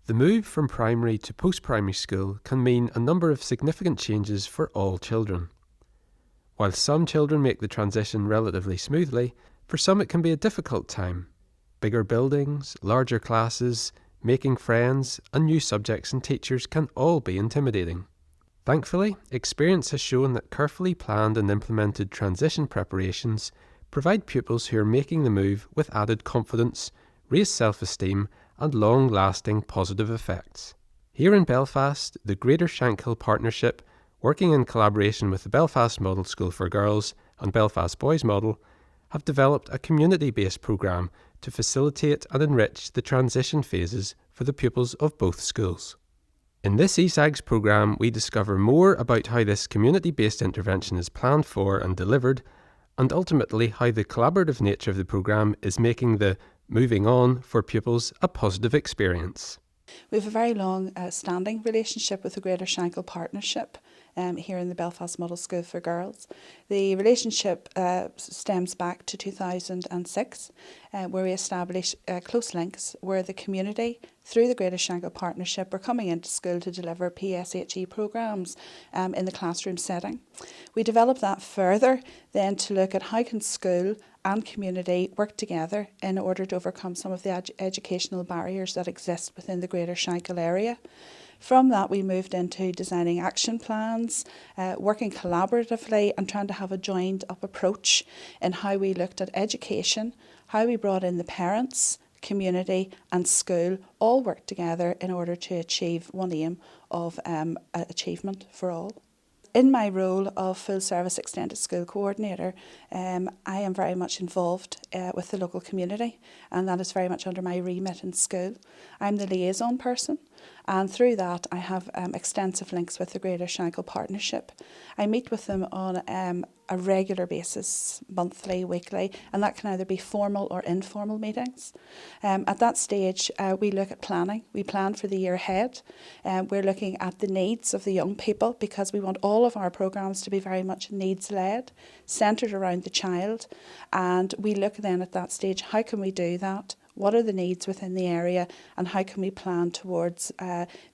The move from primary to post-primary school can mean a number of significant changes for all children. While some children make the transition relatively smoothly, for some it can be a difficult time. Bigger buildings, larger classes, making friends, and new subjects and teachers can all be intimidating. Thankfully, experience has shown that carefully planned and implemented transition preparations provide pupils who are making the move with added confidence, raised self-esteem, and long-lasting positive effects. Here in Belfast, the Greater Shankill Partnership, working in collaboration with the Belfast Model School for Girls and Belfast Boys Model, have developed a community-based programme to facilitate and enrich the transition phases for the pupils of both schools. In this ESaGS programme, we discover more about how this community-based intervention is planned for and delivered, and ultimately how the collaborative nature of the programme is making the moving on for pupils a positive experience. We have a very long standing relationship with the Greater Shankill Partnership here in the Belfast Model School for Girls. The relationship stems back to 2006, where we established close links where the community, through the Greater Shankill Partnership, are coming into school to deliver PSHE programmes in the classroom setting. We developed that further then to look at how can school and community work together in order to overcome some of the educational barriers that exist within the Greater Shankill area. From that, we moved into designing action plans, working collaboratively and trying to have a joined up approach in how we looked at education, how we brought in the parents, community and school all work together in order to achieve one aim of achievement for all. In my role of Full Service Extended School Coordinator, I am very much involved with the local community, and that is very much under my remit in school. I'm the liaison person, and through that I have extensive links with the Greater Shankill Partnership. I meet with them on a regular basis, monthly, weekly, and that can either be formal or informal meetings. At that stage, we look at planning. We plan for the year ahead. We're looking at the needs of the young people because we want all of our programmes to be very much needs-led, centred around the child. And we look then at that stage, how can we do that? What are the needs within the area and how can we plan towards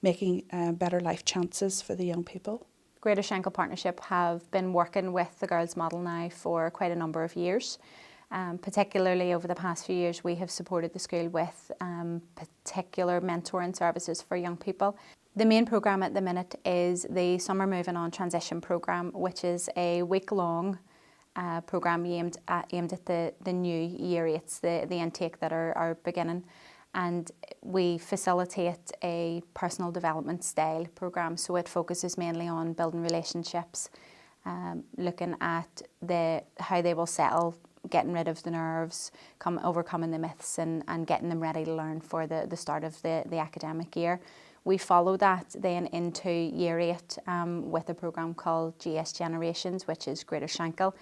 making better life chances for the young people? Greater Shankill Partnership have been working with the Girls Model now for quite a number of years. Particularly over the past few years, we have supported the school with particular mentoring services for young people. The main programme at the minute is the Summer Moving On Transition Programme, which is a week-long programme aimed at the new year 8s, the intake that are beginning. And we facilitate a personal development style programme, so it focuses mainly on building relationships, looking at how they will settle, getting rid of the nerves, overcoming the myths and getting them ready to learn for the start of the academic year. We follow that then into year 8 with a programme called GS Generations, which is Greater Shankill,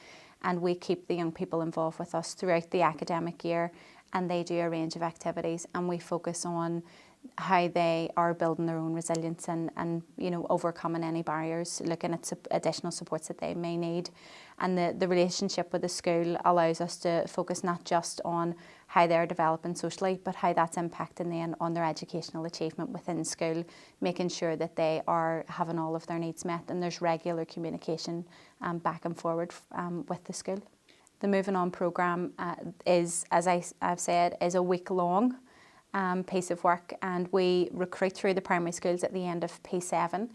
and we keep the young people involved with us throughout the academic year, and they do a range of activities, and we focus on how they are building their own resilience and you know, overcoming any barriers, looking at additional supports that they may need. And the relationship with the school allows us to focus not just on how they're developing socially, but how that's impacting then on their educational achievement within school, making sure that they are having all of their needs met and there's regular communication back and forward with the school. The Moving On programme is, as I've said, is a week-long piece of work, and we recruit through the primary schools at the end of P7.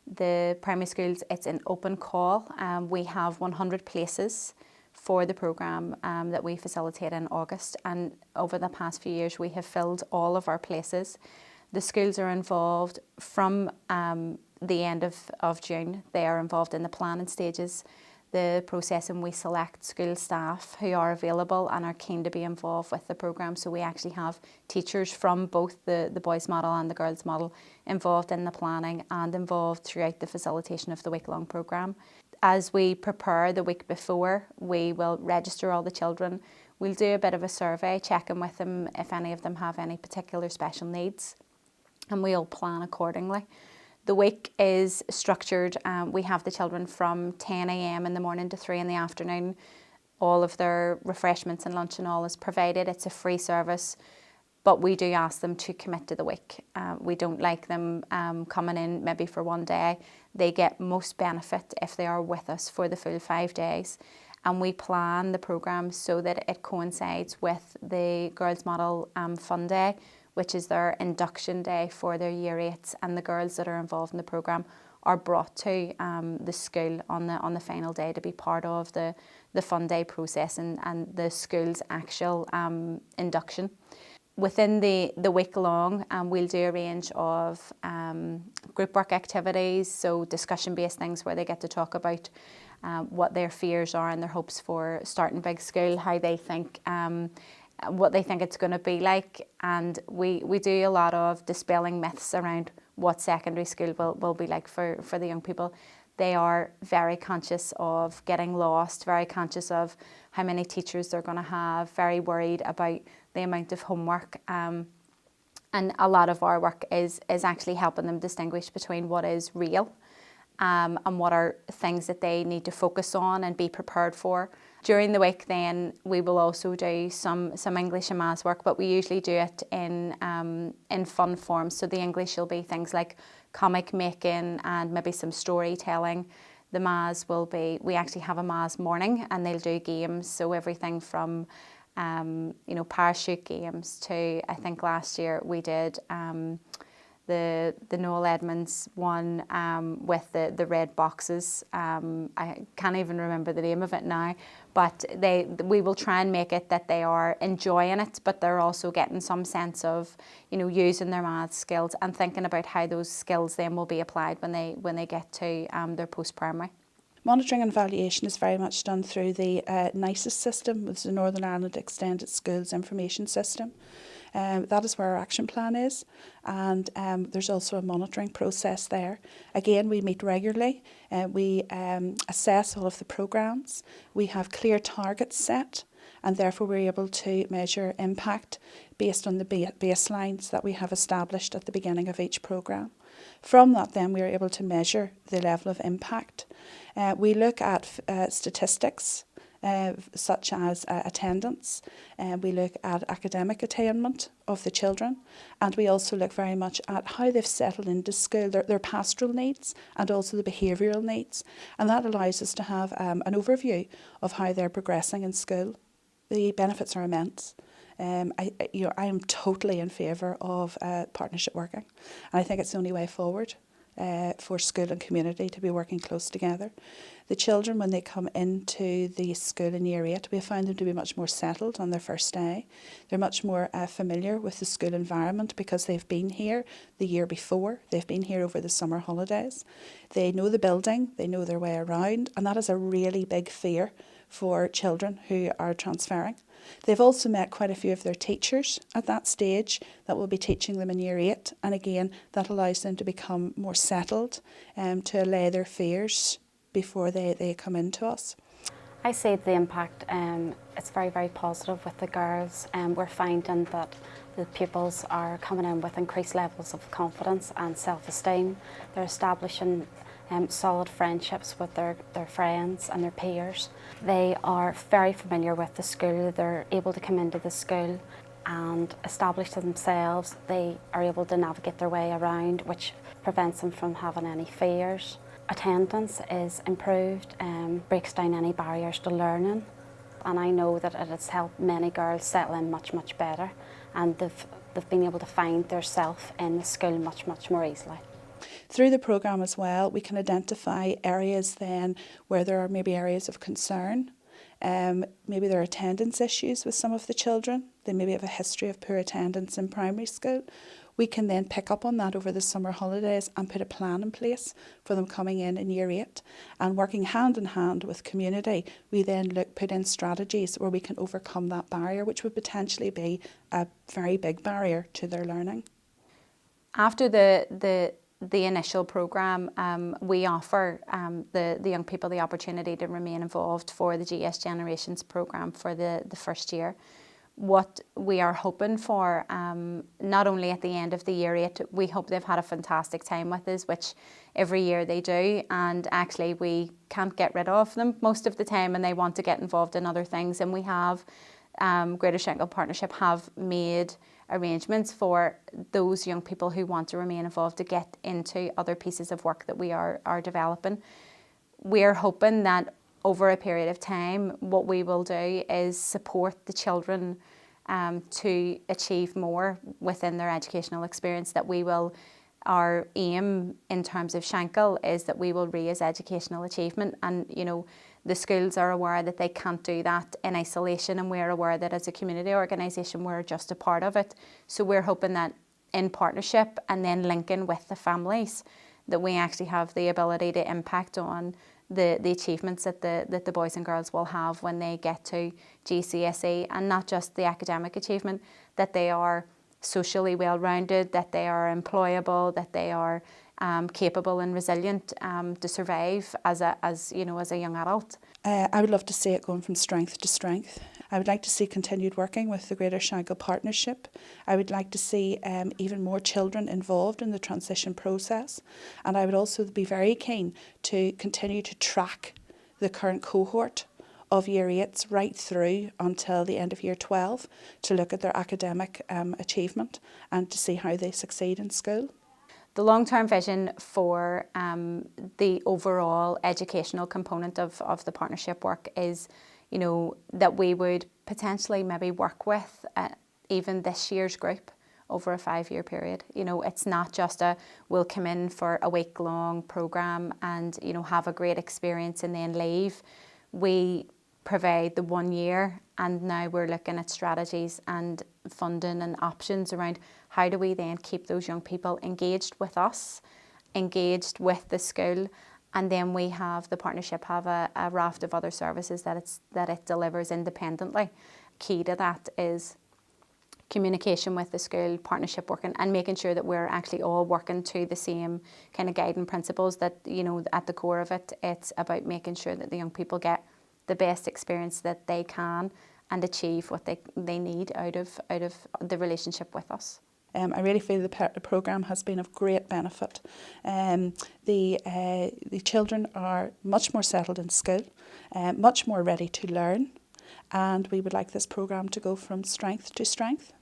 The primary schools, it's an open call. We have 100 places for the programme that we facilitate in August, and over the past few years we have filled all of our places. The schools are involved from the end of June. They are involved in the planning stages, the process, and we select school staff who are available and are keen to be involved with the programme. So we actually have teachers from both the boys model and the girls model involved in the planning and involved throughout the facilitation of the week-long programme. As we prepare the week before, we will register all the children. We'll do a bit of a survey, checking with them if any of them have any particular special needs, and we'll plan accordingly. The week is structured. We have the children from 10 a.m. in the morning to 3 in the afternoon. All of their refreshments and lunch and all is provided. It's a free service. but we do ask them to commit to the week. We don't like them coming in maybe for one day. They get most benefit if they are with us for the full 5 days. And we plan the programme so that it coincides with the Girls Model Fun Day, which is their induction day for their Year 8s, and the girls that are involved in the programme are brought to the school on the final day to be part of the fun day process and the school's actual induction. Within the week long, we'll do a range of group work activities, so discussion-based things where they get to talk about what their fears are and their hopes for starting big school, how they think, what they think it's going to be like. And we do a lot of dispelling myths around what secondary school will be like for the young people. They are very conscious of getting lost, very conscious of how many teachers they're going to have, very worried about the amount of homework. And a lot of our work is actually helping them distinguish between what is real and what are things that they need to focus on and be prepared for. During the week then we will also do some English and maths work, but we usually do it in fun forms. So the English will be things like comic making and maybe some storytelling. The maths will be, we actually have a maths morning and they'll do games, so everything from parachute games to, I think last year we did the Noel Edmonds one with the red boxes. I can't even remember the name of it now, but we will try and make it that they are enjoying it, but they're also getting some sense of using their maths skills and thinking about how those skills then will be applied when they get to their post-primary. Monitoring and evaluation is very much done through the NICES system, which is the Northern Ireland Extended Schools Information System. That is where our action plan is, and there's also a monitoring process there. Again, we meet regularly, we assess all of the programmes, we have clear targets set, and therefore we're able to measure impact based on the baselines that we have established at the beginning of each programme. From that then we are able to measure the level of impact. We look at statistics such as attendance, we look at academic attainment of the children, and we also look very much at how they've settled into school, their pastoral needs and also the behavioural needs, and that allows us to have an overview of how they're progressing in school. The benefits are immense. I am totally in favour of partnership working, and I think it's the only way forward for school and community to be working close together. The children, when they come into the school in Year 8, we found them to be much more settled on their first day. They're much more familiar with the school environment because they've been here the year before. They've been here over the summer holidays. They know the building, they know their way around, and that is a really big fear for children who are transferring. They've also met quite a few of their teachers at that stage that will be teaching them in Year 8, and again that allows them to become more settled to allay their fears before they come into us. I see the impact, it's very, very positive with the girls. We're finding that the pupils are coming in with increased levels of confidence and self-esteem. They're establishing solid friendships with their friends and their peers. They are very familiar with the school. They're able to come into the school and establish themselves. They are able to navigate their way around, which prevents them from having any fears. Attendance is improved, breaks down any barriers to learning, and I know that it has helped many girls settle in much, much better, and they've been able to find their self in the school much, much more easily. Through the programme as well, we can identify areas then where there are maybe areas of concern. Maybe there are attendance issues with some of the children. They maybe have a history of poor attendance in primary school. We can then pick up on that over the summer holidays and put a plan in place for them coming in Year 8. And working hand in hand with community, we then put in strategies where we can overcome that barrier, which would potentially be a very big barrier to their learning. After the initial programme, we offer the young people the opportunity to remain involved for the GS Generations programme for the first year. What we are hoping for, not only at the end of the Year 8, we hope they've had a fantastic time with us, which every year they do, and actually we can't get rid of them most of the time and they want to get involved in other things, and we have, Greater Shankill Partnership have made arrangements for those young people who want to remain involved to get into other pieces of work that we are developing. We're hoping that over a period of time, what we will do is support the children to achieve more within their educational experience. Our aim in terms of Shankill is that we will raise educational achievement, and the schools are aware that they can't do that in isolation, and we're aware that as a community organisation we're just a part of it. So we're hoping that in partnership and then linking with the families, that we actually have the ability to impact on the achievements that the boys and girls will have when they get to GCSE, and not just the academic achievement, that they are socially well-rounded, that they are employable, that they are capable and resilient to survive as a young adult. I would love to see it going from strength to strength. I would like to see continued working with the Greater Shankill Partnership. I would like to see even more children involved in the transition process, and I would also be very keen to continue to track the current cohort of Year 8s right through until the end of Year 12 to look at their academic achievement and to see how they succeed in school. The long-term vision for the overall educational component of the partnership work is, that we would potentially maybe work with even this year's group over a 5-year period. It's not just we'll come in for a week-long programme and, have a great experience and then leave. We provide the 1 year, and now we're looking at strategies and funding and options around how do we then keep those young people engaged with us, engaged with the school, and then we have the partnership have a raft of other services that it delivers independently. Key to that is communication with the school, partnership working, and making sure that we're actually all working to the same kind of guiding principles, that at the core of it, it's about making sure that the young people get the best experience that they can and achieve what they need out of the relationship with us. I really feel the programme has been of great benefit. The children are much more settled in school, much more ready to learn, and we would like this programme to go from strength to strength.